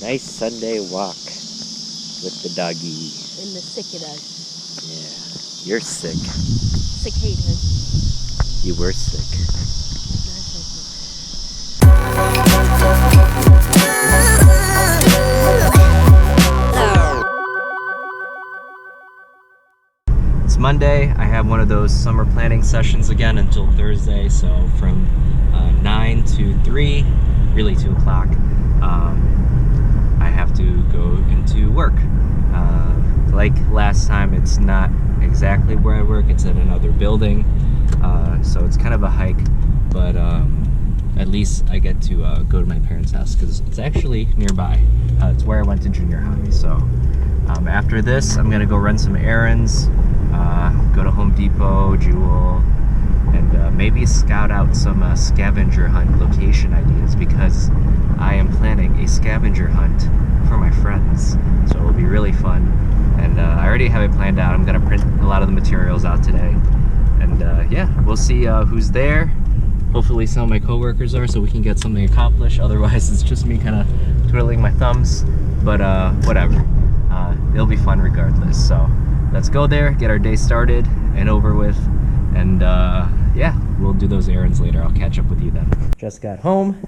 Nice Sunday walk with the doggy. In the cicadas. Yeah, you're sick. Cicadas. You were sick. It's Monday. I have one of those summer planning sessions again until Thursday. So from 9 to 3, really 2 o'clock, I have to go into work. Like last time, it's not exactly where I work. It's at another building. So it's kind of a hike, but at least I get to go to my parents' house because it's actually nearby. It's where I went to junior high. So after this, I'm gonna go run some errands, go to Home Depot, Jewel, and maybe scout out some scavenger hunt location ideas because I am planning a scavenger hunt for my friends. So it'll be really fun. And I already have it planned out. I'm gonna print a lot of the materials out today. And yeah, we'll see who's there. Hopefully some of my coworkers are so we can get something accomplished. Otherwise, it's just me kind of twiddling my thumbs. But whatever. It'll be fun regardless. So let's go there, get our day started and over with. And yeah, we'll do those errands later. I'll catch up with you then. Just got home.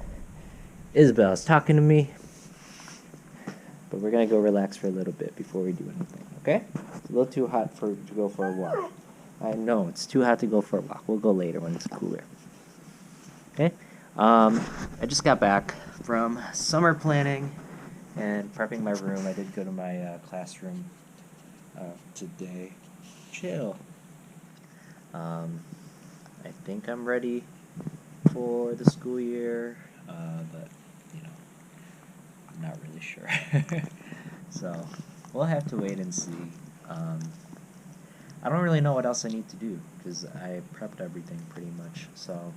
Isabel's talking to me. But we're gonna go relax for a little bit before we do anything, okay? It's a little too hot to go for a walk. I know, it's too hot to go for a walk. We'll go later when it's cooler. Okay? I just got back from summer planning and prepping my room. I did go to my classroom today. Chill. I think I'm ready for the school year, but you know, I'm not really sure. So we'll have to wait and see. I don't really know what else I need to do because I prepped everything pretty much. So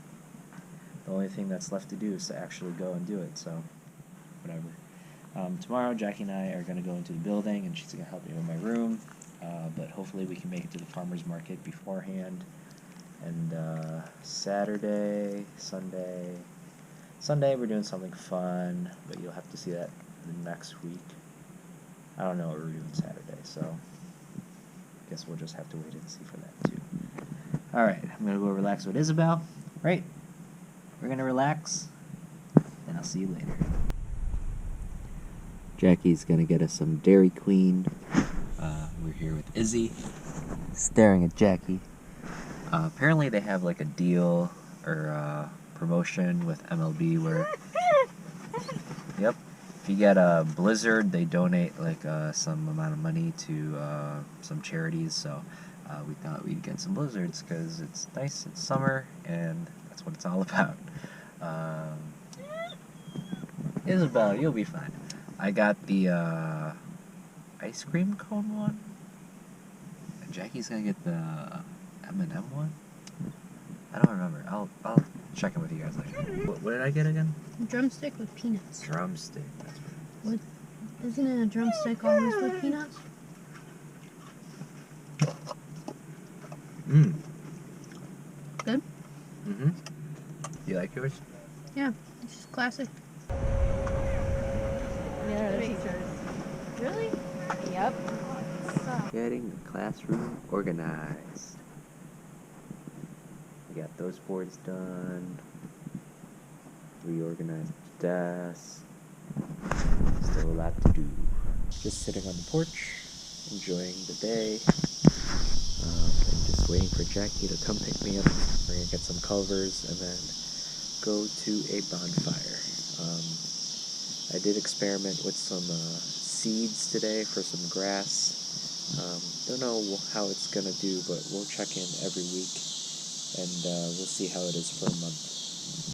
the only thing that's left to do is to actually go and do it. So whatever. Tomorrow, Jackie and I are going to go into the building and she's going to help me with my room. But hopefully we can make it to the farmer's market beforehand. And Saturday, Sunday we're doing something fun, but you'll have to see that next week. I don't know what we're doing Saturday, so I guess we'll just have to wait and see for that too. Alright, I'm gonna go relax with Isabel. Right? We're gonna relax, and I'll see you later. Jackie's gonna get us some Dairy Queen. We're here with Izzy, staring at Jackie. Apparently they have like a deal or promotion with MLB where, yep, if you get a Blizzard, they donate like some amount of money to some charities. So we thought we'd get some Blizzards because it's nice, it's summer, and that's what it's all about. Isabel, you'll be fine. I got the ice cream cone one. And Jackie's gonna get the M&M one. I don't remember. I'll check in with you guys later. What did I get again? Drumstick with peanuts. Drumstick. That's what Isn't it a drumstick always with peanuts? Mmm. Good? Mm-hmm. You like yours? Yeah, it's just classic. Yeah, this is yours. Really? Yep. Getting the classroom organized. We got those boards done. Reorganized the desk. Still a lot to do. Just sitting on the porch, enjoying the day. And just waiting for Jackie to come pick me up. We're gonna get some covers and then go to a bonfire. I did experiment with some seeds today for some grass. Don't know how it's gonna do, but we'll check in every week and we'll see how it is for a month.